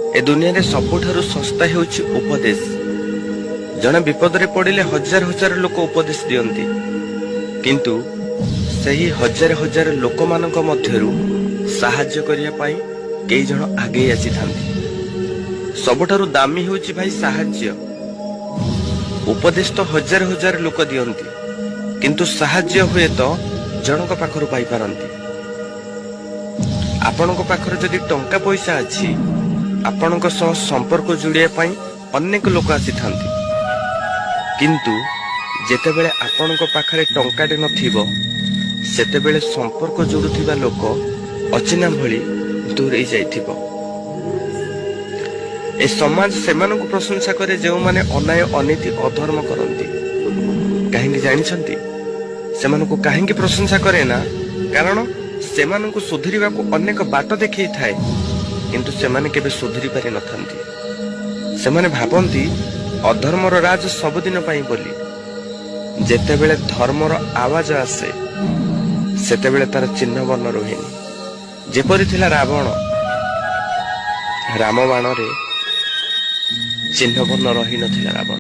ए दुनिया रे सबुठारु सस्ता हेउछि उपदेश। जने विपदरे पड़िले हजार हजार लोक उपदेश दियंती, किंतु सही हजार हजार लोक मानक मध्यरु साहाय्य करिया पाई केई जण आगे आसी थांती। सबुठारु दामी हेउछि भाई साहाय्य। उपदेश तो हजार हजार लोक दियंती, किंतु साहाय्य हुए तो जनक पाखरु पाई पारंती। आपनक पाखरे जदि टंका पैसा अछि, आपनक सह संपर्क जोड़िया पाई अनेक लोक आसी थांती, किंतु जेतेबेले आपनक पाखरे टंकाटे नथिबो सेतेबेले संपर्क जोड़ुथिबा लोक अचिना भली दूरेई जाइथिबो। ए समाज सेमानकु प्रशंसा करे जो माने अन्याय अनीति अधर्म करंती। काहेकि जानिछंती सेमानकु काहेकि प्रशंसा करे ना, कारण सेमानकु सुधरिबाकू अनेक बाट देखै थाए, किंतु सेमाने केबे सुधरी पारि नथांती। सेमाने भाबंती अधर्मर राज सबदिन पाई बोली। जेतेबेले धर्मर आवाज आसे सेतेबेले तार चिन्ह बर्ण रोहेनी। जेपरि थिला रावण, रामबाण रे चिन्ह बर्ण रही नथिला रावण।